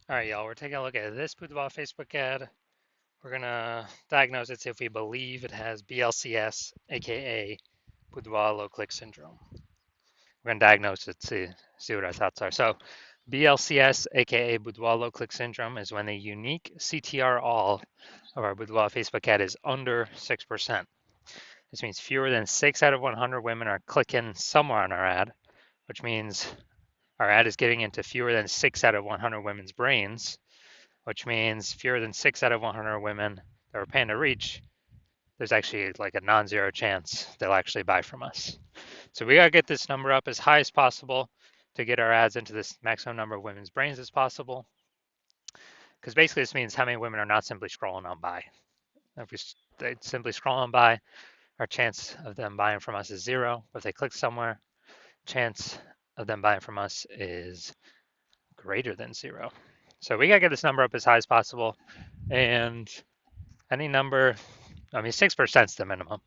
All right, y'all, we're taking a look at this Boudoir Facebook ad. We're gonna diagnose it, see if we believe it has BLCS, aka Boudoir low click syndrome. We're gonna diagnose it, see what our thoughts are. So BLCS, aka Boudoir low click syndrome, is when the unique CTR all of our Boudoir Facebook ad is under 6%. This means fewer than 6 out of 100 women are clicking somewhere on our ad, which means our ad is getting into fewer than 6 out of 100 women's brains, which means fewer than 6 out of 100 women that we're paying to reach, there's actually like a non-zero chance they'll actually buy from us. So we gotta get this number up as high as possible to get our ads into this maximum number of women's brains as possible. Because basically this means how many women are not simply scrolling on by. If they simply scroll on by, our chance of them buying from us is zero. If they click somewhere, chance of them buying from us is greater than zero. So we gotta get this number up as high as possible. And any number, I mean, 6% is the minimum.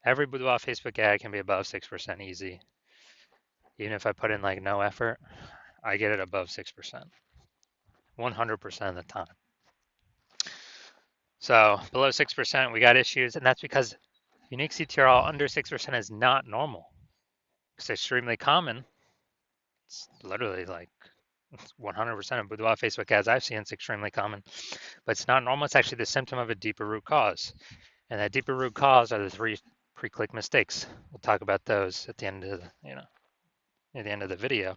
Every Boudoir Facebook ad can be above 6% easy. Even if I put in like no effort, I get it above 6%, 100% of the time. So below 6%, we got issues, and that's because unique CTRL under 6% is not normal. It's extremely common. It's literally like 100% of Boudoir Facebook ads I've seen, it's extremely common, but it's not normal. It's actually the symptom of a deeper root cause. And that deeper root cause are the three pre-click mistakes. We'll talk about those at the end of at the end of the video.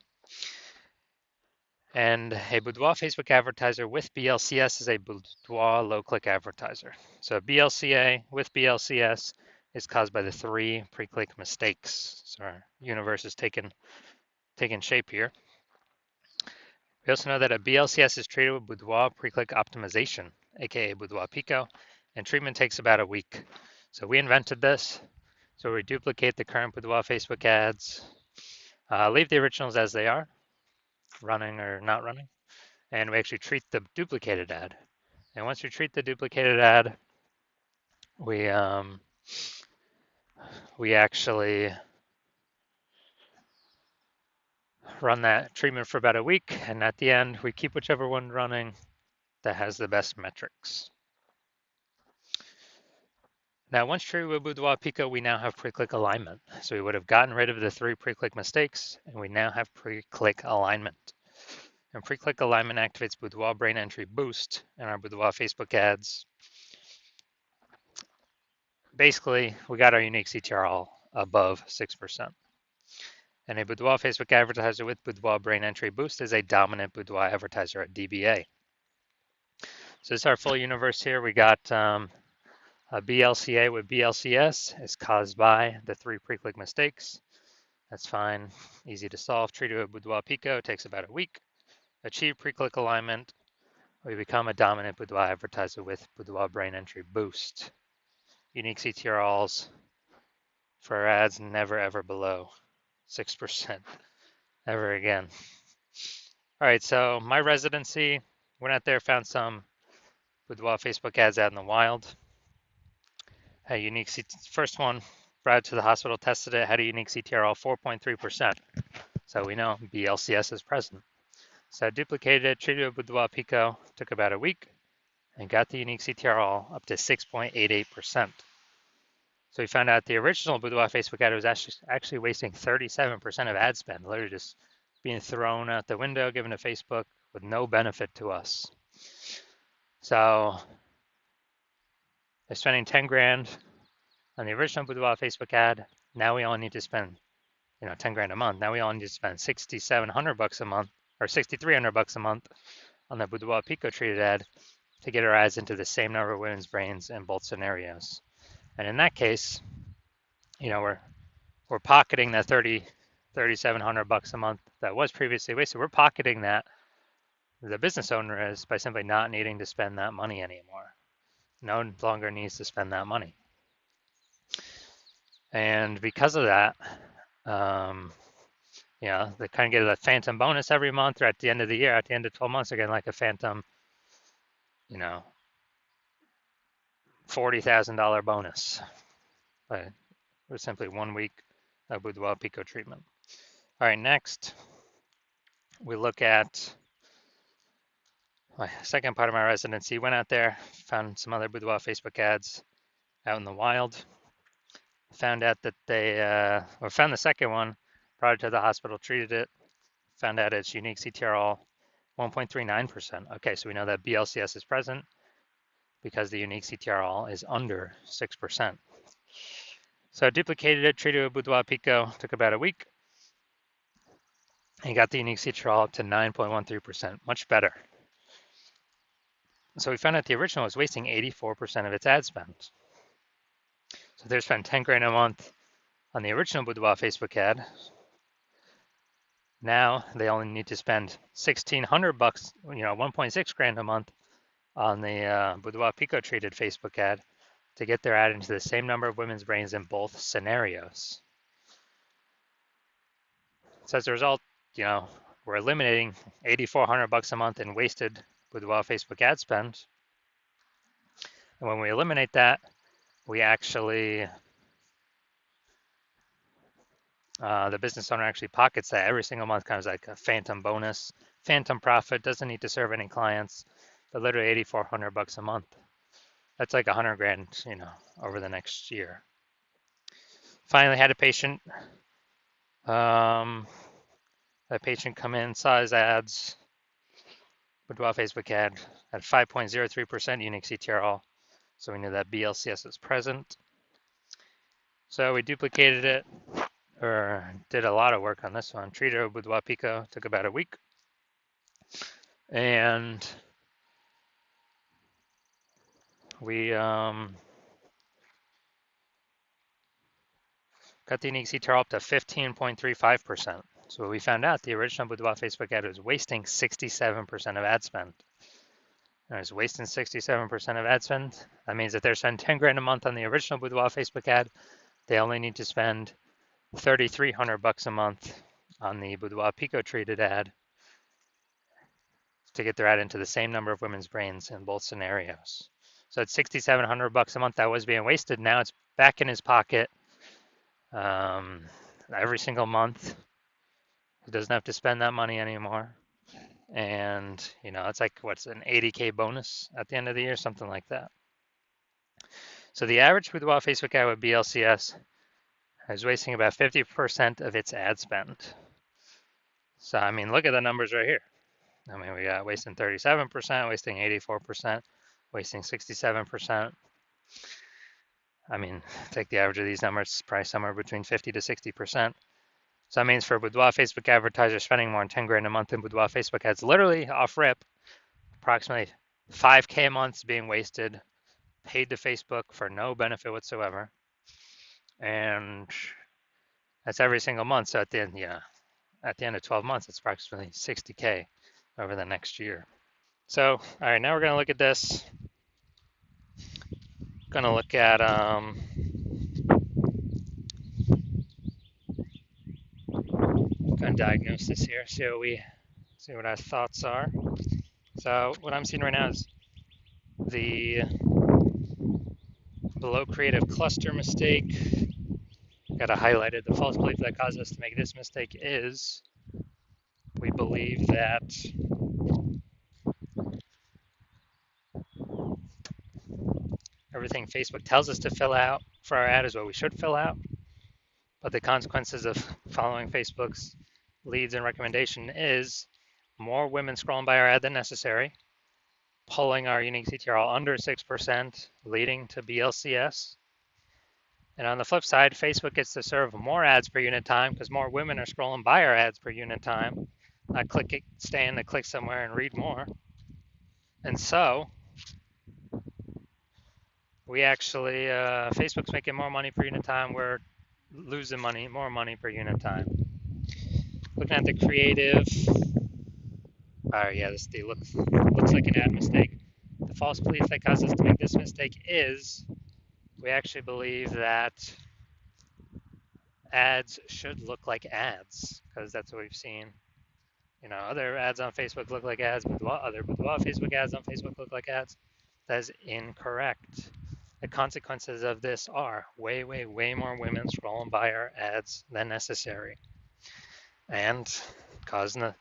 And a Boudoir Facebook advertiser with BLCS is a Boudoir low-click advertiser. So BLCA with BLCS is caused by the three pre-click mistakes. So our universe is taking shape here. We also know that a BLCS is treated with Boudoir pre-click optimization, aka Boudoir Pico, and treatment takes about a week. So we invented this. So we duplicate the current Boudoir Facebook ads, leave the originals as they are, running or not running, and we actually treat the duplicated ad. And once we treat the duplicated ad, we actually run that treatment for about a week, and at the end, we keep whichever one running that has the best metrics. Now, once treated with Boudoir Pico, we now have pre-click alignment. So we would have gotten rid of the three pre-click mistakes, and we now have pre-click alignment. And pre-click alignment activates Boudoir brain entry boost in our Boudoir Facebook ads. Basically, we got our unique CTR above 6%. And a Boudoir Facebook advertiser with Boudoir brain entry boost is a dominant Boudoir advertiser at DBA. So this is our full universe here. We got a BLCA with BLCS is caused by the three pre-click mistakes. That's fine, easy to solve. Treated with Boudoir Pico takes about a week. Achieve pre-click alignment. We become a dominant Boudoir advertiser with Boudoir brain entry boost. Unique CTRLs for our ads never ever below 6% ever again. All right, so my residency, went out there, found some Boudoir Facebook ads out in the wild. A unique first one, brought it to the hospital, tested it, had a unique CTRL 4.3%. So we know BLCS is present. So I duplicated it, treated it with Boudoir Pico, took about a week, and got the unique CTRL up to 6.88%. So we found out the original Boudoir Facebook ad was actually wasting 37% of ad spend, literally just being thrown out the window, given to Facebook with no benefit to us. So they're spending 10 grand on the original Boudoir Facebook ad. Now we only need to spend, 10 grand a month. Now we only need to spend $6,700 a month or $6,300 a month on the Boudoir Pico treated ad to get our ads into the same number of women's brains in both scenarios. And in that case, we're pocketing that $3,700 a month that was previously wasted. We're pocketing that. The business owner is by simply not needing to spend that money anymore. No longer needs to spend that money. And because of that, they kind of get a phantom bonus every month, or at the end of the year, at the end of 12 months, they're getting like a phantom, $40,000 bonus. But it was simply 1 week of Boudoir Pico treatment. All right, next, we look at my second part of my residency, went out there, found some other Boudoir Facebook ads out in the wild. Found out that or found the second one, brought it to the hospital, treated it, found out its unique CTRL 1.39%. Okay, so we know that BLCS is present because the unique CTRL is under 6%. So I duplicated it, treated it with Boudoir Pico, took about a week, and got the unique CTRL up to 9.13%, much better. So we found out the original was wasting 84% of its ad spend. So they're spending 10 grand a month on the original Boudoir Facebook ad. Now they only need to spend $1,600, 1.6 grand a month on the Boudoir Pico treated Facebook ad to get their ad into the same number of women's brains in both scenarios. So as a result, we're eliminating $8,400 a month in wasted Boudoir Facebook ad spend. And when we eliminate that, we actually, the business owner actually pockets that every single month, kind of like a phantom bonus, phantom profit, doesn't need to serve any clients, but literally $8,400 a month. That's like 100 grand, over the next year. Finally had a patient, that patient come in, saw his ads, Boudoir Facebook ad at 5.03% unique CTRL. So we knew that BLCS was present. So we duplicated it, or did a lot of work on this one. Treated it with Boudoir Pico, took about a week. And we got the unique CTRL up to 15.35%. So we found out the original Boudoir Facebook ad was wasting 67% of ad spend. And it's wasting 67% of ad spend. That means that they're spending 10 grand a month on the original Boudoir Facebook ad. They only need to spend $3,300 a month on the Boudoir Pico treated ad to get their ad into the same number of women's brains in both scenarios. So it's $6,700 a month that was being wasted. Now it's back in his pocket every single month. He doesn't have to spend that money anymore. And, it's like, what's an 80K bonus at the end of the year, something like that. So the average Boudoir Facebook ad with BLCS is wasting about 50% of its ad spend. So, look at the numbers right here. We got wasting 37%, wasting 84%, wasting 67%. Take the average of these numbers, it's probably somewhere between 50 to 60%. So that means for Boudoir Facebook advertisers spending more than 10 grand a month in Boudoir Facebook ads, literally off rip, approximately 5K a month is being wasted, paid to Facebook for no benefit whatsoever. And that's every single month. So at the end of 12 months, it's approximately 60K over the next year. So, all right, now we're going to look at this. Going to look at diagnosis here, see what our thoughts are. So what I'm seeing right now is the below creative cluster mistake. Got to highlighted the false belief that caused us to make this mistake is we believe that everything Facebook tells us to fill out for our ad is what we should fill out. But the consequences of following Facebook's leads and recommendation is more women scrolling by our ad than necessary, pulling our unique CTRL under 6%, leading to BLCS. And on the flip side, Facebook gets to serve more ads per unit time because more women are scrolling by our ads per unit time, not staying to click somewhere and read more. And so we actually, Facebook's making more money per unit time. We're losing more money per unit time. Looking at the creative, this looks like an ad mistake. The false belief that caused us to make this mistake is we actually believe that ads should look like ads because that's what we've seen. Other ads on Facebook look like ads, but other Boudoir Facebook ads on Facebook look like ads. That is incorrect. The consequences of this are way, way, way more women scrolling by our ads than necessary and causing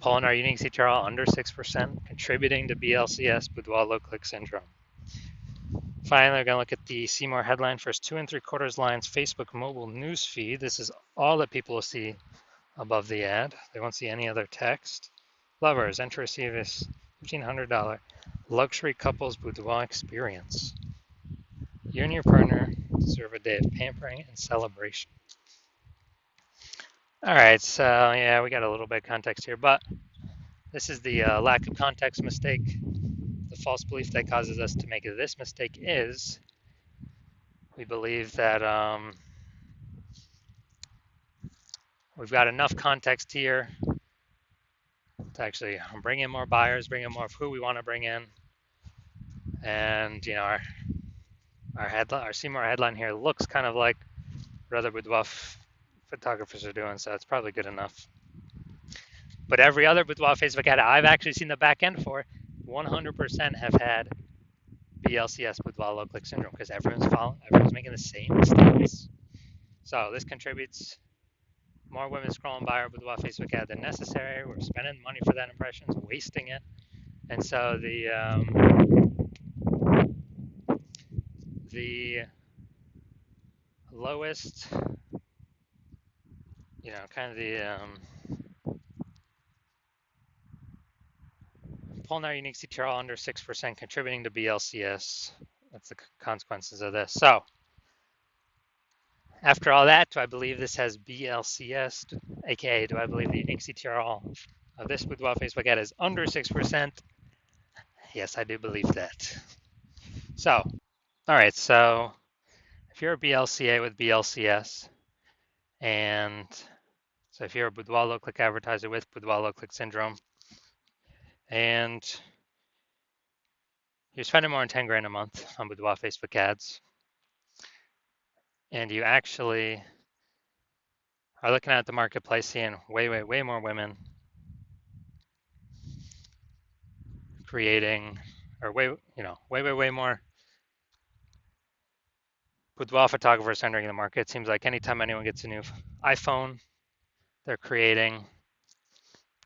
Pulling our unique CTRL under 6%, contributing to BLCS, Boudoir low click syndrome. Finally, we're going to look at the see more headline. First 2 3/4 lines, Facebook mobile news feed. This is all that people will see above the ad. They won't see any other text. Lovers, enter receive this $1,500 luxury couples boudoir experience. You and your partner deserve a day of pampering and celebration. All right, so yeah, we got a little bit of context here, but this is the lack of context mistake. The false belief that causes us to make this mistake is we believe that we've got enough context here to actually bring in more buyers, bring in more of who we want to bring in, and you know our headline, our Seymour headline here looks kind of like what other boudoir photographers are doing, so it's probably good enough. But every other boudoir Facebook ad I've actually seen the back end for, 100% have had BLCS boudoir low click syndrome because everyone's making the same mistakes. So this contributes more women scrolling by our boudoir Facebook ad than necessary. We're spending money for that impressions, wasting it, and so the lowest, you know, kind of the pulling our unique CTRL under 6%, contributing to BLCS. That's the consequences of this. So after all that, do I believe this has BLCS, aka do I believe the unique CTRL of this boudoir Facebook ad is under 6%? Yes, I do believe that. So, all right, so if you're a BLCA with BLCS, and so if you're a boudoir low click advertiser with boudoir low click syndrome, and you're spending more than 10 grand a month on boudoir Facebook ads, and you actually are looking at the marketplace seeing way more women creating, or way more boudoir photographers entering the market. It seems like anytime anyone gets a new iPhone, they're creating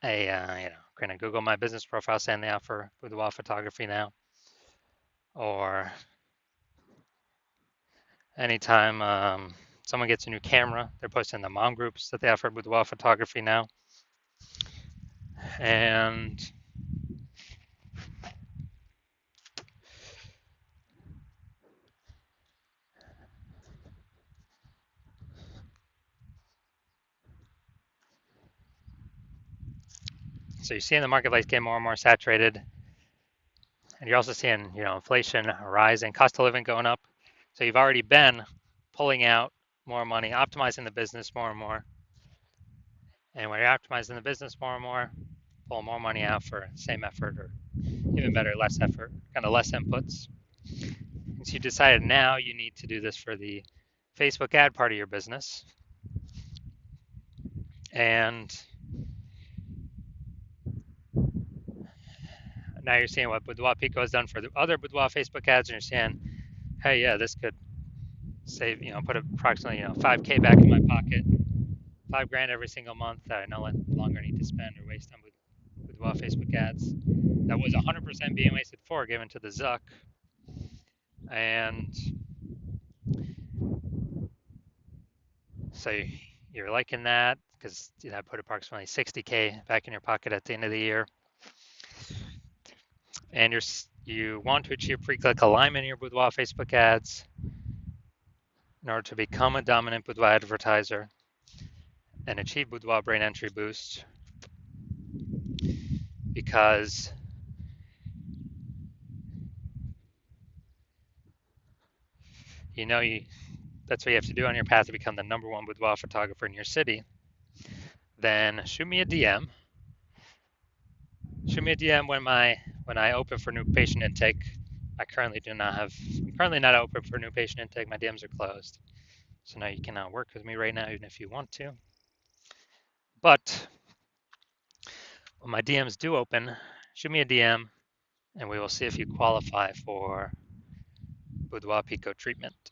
a, kind of Google My Business profile saying they offer boudoir photography now. Or anytime someone gets a new camera, they're posting in the mom groups that they offer boudoir photography now. And so you're seeing the marketplace get more and more saturated. And you're also seeing, inflation rising, cost of living going up. So you've already been pulling out more money, optimizing the business more and more. And when you're optimizing the business more and more, pull more money out for same effort, or even better, less effort, kind of less inputs. And so you decided now you need to do this for the Facebook ad part of your business. And now you're seeing what Boudoir Pico has done for the other Boudoir Facebook ads, and you're saying, hey, yeah, this could save, put approximately, $5K back in my pocket, $5 grand every single month that I no longer need to spend or waste on Boudoir Facebook ads. That was 100% being wasted for, given to the Zuck. And so you're liking that because that put approximately $60K back in your pocket at the end of the year. And you want to achieve pre-click alignment in your Boudoir Facebook ads in order to become a dominant boudoir advertiser and achieve boudoir brain entry boost, because that's what you have to do on your path to become the #1 boudoir photographer in your city. Then shoot me a DM. Shoot me a DM when I open for new patient intake. I'm currently not open for new patient intake. My DMs are closed. So now you cannot work with me right now, even if you want to. But when my DMs do open, shoot me a DM and we will see if you qualify for Boudoir Pico treatment.